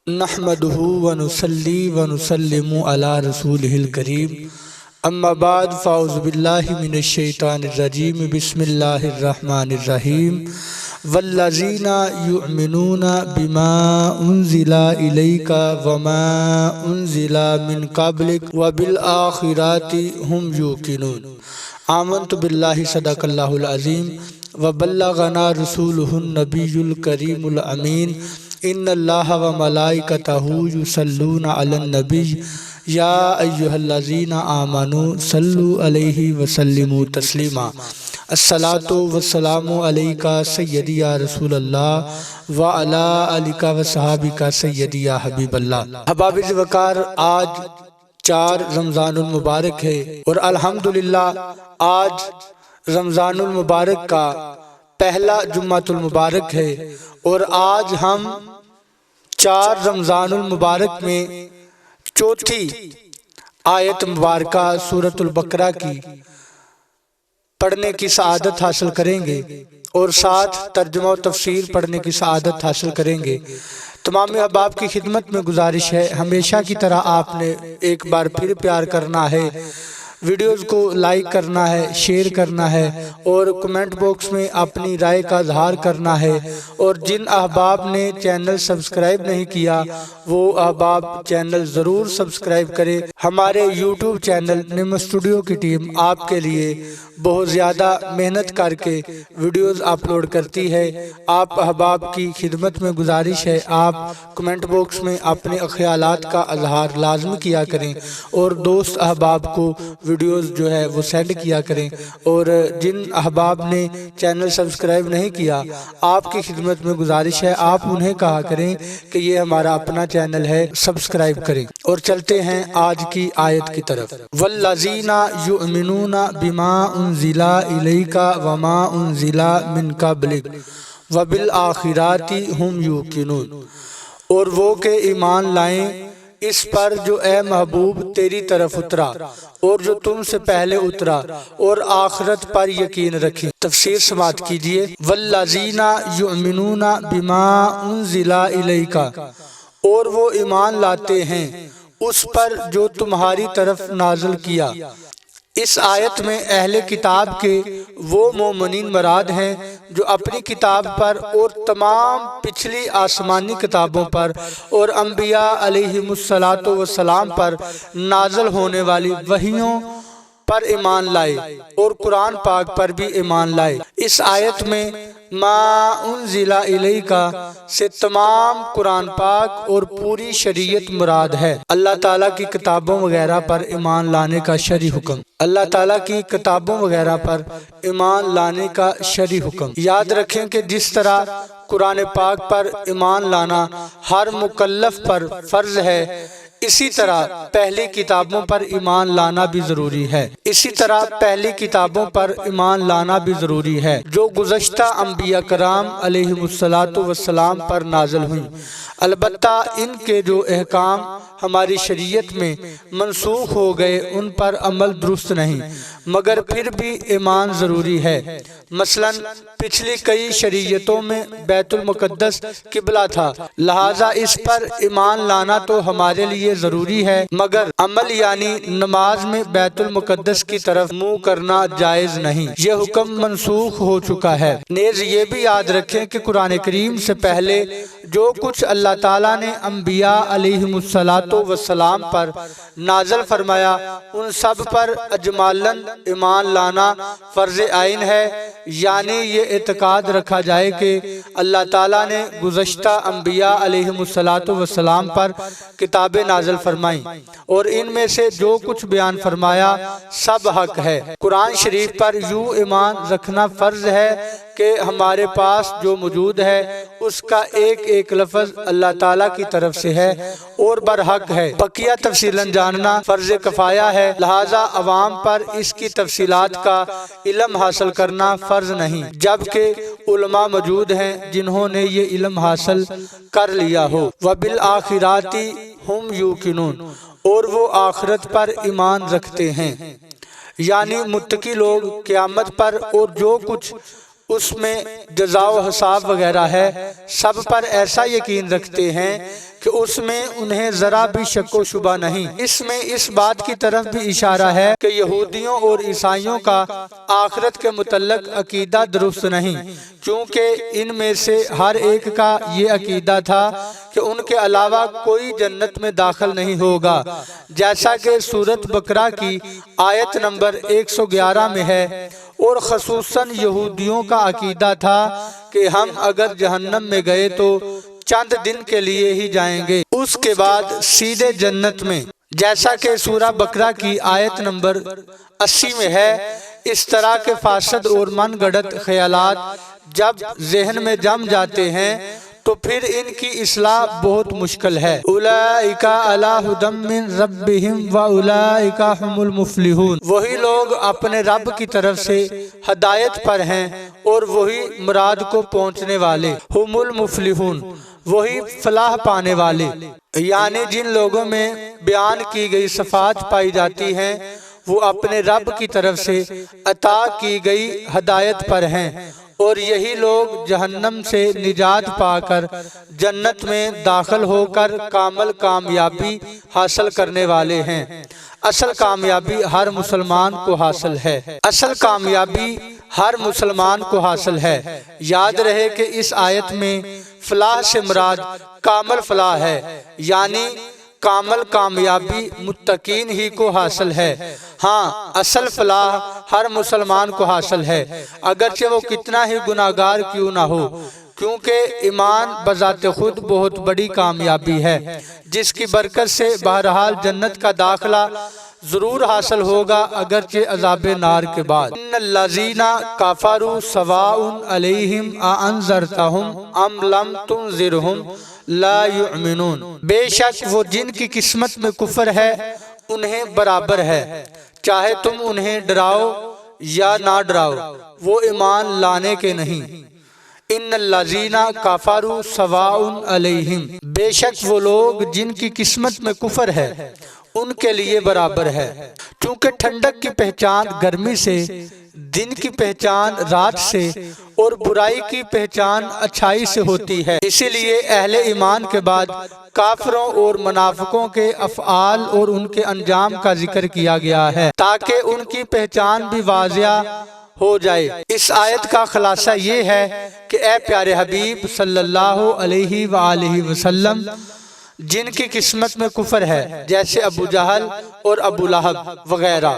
نحمدہ ونصلی ونسلم علی رسولہ الکریم اما بعد فاعوذ باللہ من الشیطان الرجیم بسم اللہ الرحمن الرحیم والذین یؤمنون بما انزل الیک وما انزل من قبلک وبالآخرۃ هم یوقنون آمنت باللہ صدق اللہ العظیم وبلغنا رسولہ النبی الکریم الامین ان اللہ و ملائکتہ یصلون علی النبی یا ایہا الذین آمنوا صلوا علیہ وسلموا تسلیما الصلاۃ والسلام علیکہ سیدی یا رسول اللہ وعلی آلک وصحابک سیدی یا حبیب اللہ۔ احباب وقار، آج 4 رمضان المبارک ہے اور الحمدللہ آج رمضان المبارک کا پہلا جمعۃ المبارک ہے اور آج ہم 4 رمضان المبارک میں چوتھی آیت مبارکہ سورۃ البقرہ کی پڑھنے کی سعادت حاصل کریں گے اور ساتھ ترجمہ و تفسیر پڑھنے کی سعادت حاصل کریں گے۔ تمام احباب کی خدمت میں گزارش ہے، ہمیشہ کی طرح آپ نے ایک بار پھر پیار کرنا ہے، ویڈیوز کو لائک کرنا ہے، شیئر کرنا ہے اور کمنٹ باکس میں اپنی رائے کا اظہار کرنا ہے، اور جن احباب نے چینل سبسکرائب نہیں کیا وہ احباب چینل ضرور سبسکرائب کرے۔ ہمارے یوٹیوب چینل نیم اسٹوڈیو کی ٹیم آپ کے لیے بہت زیادہ محنت کر کے ویڈیوز اپلوڈ کرتی ہے۔ آپ احباب کی خدمت میں گزارش ہے، آپ کمنٹ باکس میں اپنے خیالات کا اظہار لازم کیا کریں اور دوست احباب کو ویڈیوز جو ہے وہ سینڈ کیا کریں، اور جن احباب نے چینل سبسکرائب نہیں کیا آپ کی خدمت میں گزارش ہے آپ انہیں کہا کریں کہ یہ ہمارا اپنا چینل ہے، سبسکرائب کریں۔ اور چلتے ہیں آج کی آیت کی طرف۔ والذین یؤمنون بما انزل الیک وما انزل من قبلک وبالآخرۃ هم یوقنون، اور وہ کہ ایمان لائیں اس پر جو اے محبوب تیری طرف اترا اور جو تم سے پہلے اترا، اور آخرت پر یقین رکھیں۔ تفسیر سماعت کیجئے۔ والذین یؤمنون بما انزل الیک، اور وہ ایمان لاتے ہیں اس پر جو تمہاری طرف نازل کیا۔ اس آیت میں اہل کتاب کے وہ مومنین مراد ہیں جو اپنی کتاب پر اور تمام پچھلی آسمانی کتابوں پر اور انبیاء علیہم السلام پر نازل ہونے والی وحیوں پر ایمان لائے اور قرآن پاک پر بھی ایمان لائے۔ اس آیت میں ما انزل الیک سے تمام قرآن پاک اور پوری شریعت مراد ہے۔ اللہ تعالیٰ کی کتابوں وغیرہ پر ایمان لانے کا شرعی حکم، اللہ تعالیٰ کی کتابوں وغیرہ پر ایمان لانے کا شرعی حکم۔ یاد رکھیں کہ جس طرح قرآن پاک پر ایمان لانا ہر مکلف پر فرض ہے، اسی طرح پہلی کتابوں پر ایمان لانا بھی ضروری ہے۔ اسی طرح پہلی کتابوں پر ایمان لانا بھی ضروری ہے جو گزشتہ انبیاء کرام علیہم السلام پر نازل ہوئیں، البتہ ان کے جو احکام ہماری شریعت میں منسوخ ہو گئے ان پر عمل درست نہیں، مگر پھر بھی ایمان ضروری ہے۔ مثلا پچھلی کئی شریعتوں میں بیت المقدس قبلہ تھا، لہٰذا اس پر ایمان لانا تو ہمارے لیے ضروری ہے، مگر عمل یعنی نماز میں بیت المقدس کی طرف منہ کرنا جائز نہیں، یہ حکم منسوخ ہو چکا ہے۔ نیز یہ بھی یاد رکھیں کہ قرآن کریم سے پہلے جو کچھ اللہ تعالیٰ نے انبیاء علیہم السلام پر نازل فرمایا ان سب پر اجمالاً ایمان لانا فرض عین ہے، یعنی یہ اعتقاد رکھا جائے کہ اللہ تعالیٰ نے گزشتہ انبیاء علیہم السلام پر کتابیں نازل فرمائیں اور ان میں سے جو کچھ بیان فرمایا سب حق ہے۔ قرآن شریف پر یوں ایمان رکھنا فرض ہے کہ ہمارے پاس جو موجود ہے اس کا ایک ایک لفظ اللہ تعالیٰ کی طرف سے ہے اور برحق ہے، بقیہ تفصیلاً جاننا فرض کفایہ ہے، لہٰذا عوام پر اس کی تفصیلات کا علم حاصل کرنا فرض نہیں، جبکہ علماء موجود ہیں جنہوں نے یہ علم حاصل کر لیا ہو۔ وبالآخرۃ ہم یوقنون، اور وہ آخرت پر ایمان رکھتے ہیں، یعنی متقی لوگ قیامت پر اور جو کچھ اس میں جزا و حساب وغیرہ ہے، سب پر ایسا یقین رکھتے ہیں کہ اس میں انہیں ذرا بھی شک و شبہ نہیں۔ اس میں اس بات کی طرف بھی اشارہ ہے کہ یہودیوں اور عیسائیوں کا آخرت کے متعلق عقیدہ درست نہیں، کیونکہ ان میں سے ہر ایک کا یہ عقیدہ تھا کہ ان کے علاوہ کوئی جنت میں داخل نہیں ہوگا، جیسا کہ سورۃ بقرہ کی آیت نمبر 111 میں ہے۔ اور خصوصاً یہودیوں کا عقیدہ تھا کہ ہم اگر جہنم میں گئے تو چند دن کے لیے ہی جائیں گے، اس کے بعد سیدھے جنت میں، جیسا کہ سورہ بقرہ کی آیت نمبر 80 میں ہے۔ اس طرح کے فاسد اور من گھڑت خیالات جب ذہن میں جم جاتے ہیں تو پھر ان کی اصلاح بہت مشکل ہے۔ اولئک علی ھدی من ربہم واولئک ھم المفلحون، وہی لوگ اپنے رب کی طرف سے ہدایت پر ہیں اور وہی مراد کو پہنچنے والے، ھم المفلحون، وہی فلاح پانے والے، یعنی جن لوگوں میں بیان کی گئی صفات پائی جاتی ہیں وہ اپنے رب کی طرف سے عطا کی گئی ہدایت پر ہیں، اور یہی لوگ جہنم سے نجات پا کر جنت میں داخل ہو کر کامل کامیابی حاصل کرنے والے ہیں۔ اصل کامیابی ہر مسلمان کو حاصل ہے، اصل کامیابی ہر مسلمان کو حاصل ہے۔ یاد رہے کہ اس آیت میں فلاح سے مراد کامل فلاح ہے، یعنی کامل کامیابی متقین ہی کو حاصل ہے۔ ہاں، اصل فلاح ہر مسلمان کو حاصل ہے، اگرچہ وہ کتنا ہی گناہگار کیوں نہ ہو، کیونکہ ایمان بذات خود بہت بڑی کامیابی ہے، جس کی برکت سے بہرحال جنت کا داخلہ ضرور حاصل ہوگا، اگرچہ عذاب نار کے بعد۔ ان الذین کفروا سواء علیہم اانذرتہم ام لم تنذرہم لا یؤمنون، بے شک وہ جن کی قسمت میں کفر ہے انہیں برابر ہے، چاہے تم انہیں ڈراؤ یا نہ ڈراؤ، وہ ایمان لانے کے نہیں۔ ان الذین کفروا سواء علیہم، بے شک وہ لوگ جن کی قسمت میں کفر ہے ان کے لیے برابر ہے، کیونکہ ٹھنڈک کی پہچان گرمی سے، دن کی پہچان رات سے، اور برائی کی پہچان اچھائی سے ہوتی ہے۔ اسی لیے اہل ایمان کے بعد کافروں اور منافقوں کے افعال اور ان کے انجام کا ذکر کیا گیا ہے تاکہ ان کی پہچان بھی واضح ہو جائے۔ اس آیت کا خلاصہ یہ ہے کہ اے پیارے حبیب صلی اللہ علیہ وآلہ وسلم، جن کی قسمت میں کفر ہے جیسے ابو جہل اور ابو لہب وغیرہ،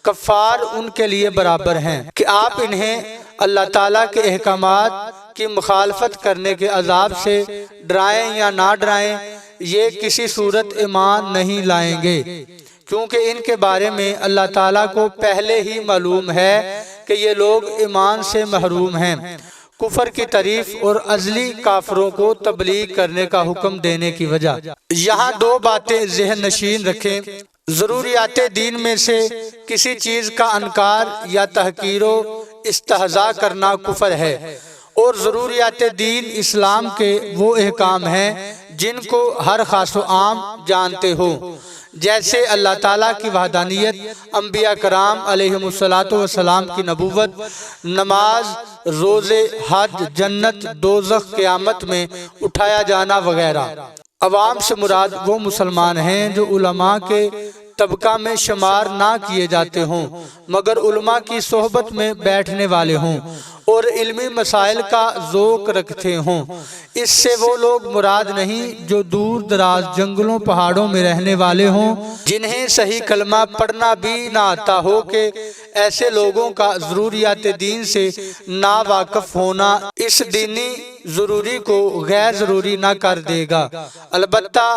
کفار ان کے لیے برابر ہیں کہ آپ انہیں اللہ تعالیٰ کے احکامات کی مخالفت کرنے کے عذاب سے ڈرائیں یا نہ ڈرائیں، یہ کسی صورت ایمان نہیں لائیں گے، کیونکہ ان کے بارے میں اللہ تعالیٰ کو پہلے ہی معلوم ہے کہ یہ لوگ ایمان سے محروم ہیں۔ کفر کی تعریف اور ازلی کافروں کو تبلیغ کرنے کا حکم دینے کی وجہ۔ یہاں دو باتیں ذہن نشین رکھیں۔ ضروریات دین میں سے کسی چیز کا انکار یا تحقیر و استہزاء کرنا کفر ہے، اور ضروریات دین اسلام کے وہ احکام ہیں جن کو ہر خاص و عام جانتے ہو، جیسے اللہ تعالیٰ کی وحدانیت، انبیاء کرام علیہم السلام کی نبوت، نماز، روزے، حج، جنت، دوزخ، قیامت میں اٹھایا جانا وغیرہ۔ عوام سے مراد وہ مسلمان ہیں جو علماء کے طبقہ میں شمار نہ کیے جاتے ہوں مگر علماء کی صحبت میں بیٹھنے والے ہوں اور علمی مسائل کا ذوق رکھتے ہوں۔ اس سے وہ لوگ مراد نہیں جو دور دراز جنگلوں پہاڑوں میں رہنے والے ہوں، جنہیں صحیح کلمہ پڑھنا بھی نہ آتا ہو، کہ ایسے لوگوں کا ضروریات دین سے نا واقف ہونا اس دینی ضروری کو غیر ضروری نہ کر دے گا۔ البتہ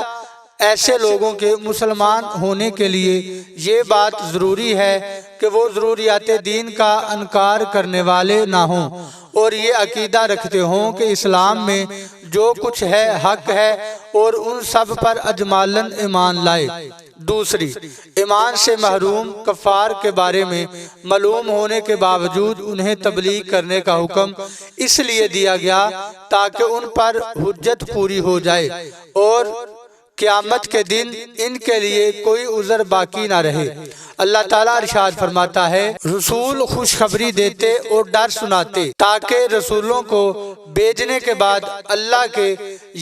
ایسے لوگوں کے مسلمان ہونے کے لیے یہ بات ضروری ہے کہ وہ ضروریات دین کا انکار کرنے والے نہ ہوں اور یہ عقیدہ رکھتے ہوں کہ اسلام میں جو کچھ ہے حق ہے اور ان سب پر اجمالاً ایمان لائے۔ دوسری، ایمان سے محروم کفار کے بارے میں معلوم ہونے کے باوجود انہیں تبلیغ کرنے کا حکم اس لیے دیا گیا تاکہ ان پر حجت پوری ہو جائے اور قیامت کے دن ان کے لیے کوئی عذر باقی نہ رہے۔ اللہ تعالیٰ ارشاد فرماتا ہے رسول خوشخبری دیتے اور ڈر سناتے تاکہ رسولوں کو بھیجنے کے بعد اللہ کے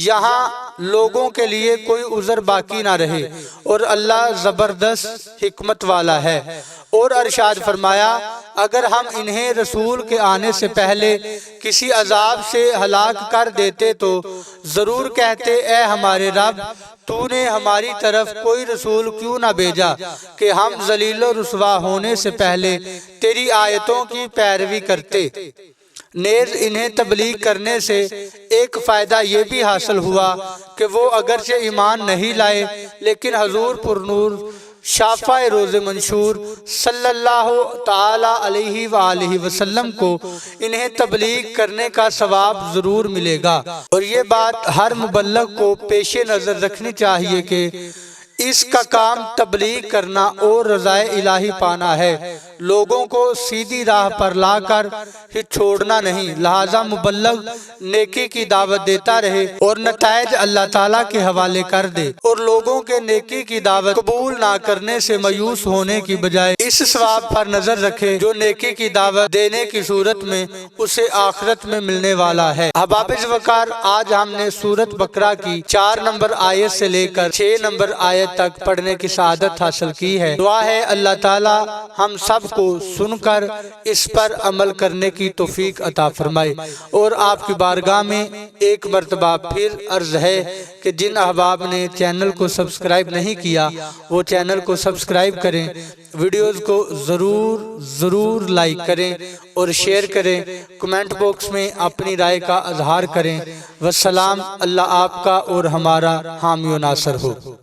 یہاں لوگوں کے لیے کوئی عذر باقی نہ رہے، اور اللہ زبردست حکمت والا ہے۔ اور ارشاد فرمایا اگر ہم انہیں رسول کے آنے سے پہلے کسی عذاب سے ہلاک کر دیتے تو ضرور کہتے اے ہمارے رب تو نے ہماری طرف کوئی رسول کیوں نہ بھیجا کہ ہم ذلیل و رسوا ہونے سے پہلے تیری آیتوں کی پیروی کرتے۔ نیز انہیں تبلیغ کرنے سے ایک فائدہ یہ بھی حاصل ہوا کہ وہ اگرچہ ایمان نہیں لائے لیکن حضور پر نور شافع روز منشور صلی اللہ تعالی علیہ وآلہ وسلم کو انہیں تبلیغ کرنے کا ثواب ضرور ملے گا۔ اور یہ بات ہر مبلغ کو پیش نظر رکھنی چاہیے کہ اس کا کام تبلیغ کرنا اور رضائے الہی پانا ہے، لوگوں کو سیدھی راہ پر لا کر ہی چھوڑنا نہیں۔ لہذا مبلغ نیکی کی دعوت دیتا رہے اور نتائج اللہ تعالیٰ کے حوالے کر دے، اور لوگوں کے نیکی کی دعوت قبول نہ کرنے سے مایوس ہونے کی بجائے اس ثواب پر نظر رکھے جو نیکی کی دعوت دینے کی صورت میں اسے آخرت میں ملنے والا ہے۔ احباب وقار، آج ہم نے سورۃ بقرہ کی 4 نمبر آیت سے لے کر 6 نمبر آیت تک پڑھنے کی سعادت حاصل کی ہے۔ دعا ہے اللہ تعالیٰ ہم سب کو سن کر اس پر عمل کرنے کی توفیق عطا فرمائے، اور آپ کی بارگاہ میں ایک مرتبہ پھر عرض ہے کہ جن احباب نے چینل کو سبسکرائب نہیں کیا وہ چینل کو سبسکرائب کریں، ویڈیوز کو ضرور لائک کریں اور شیئر کریں، کمنٹ باکس میں اپنی رائے کا اظہار کریں۔ والسلام، اللہ آپ کا اور ہمارا حامی و ناصر ہو۔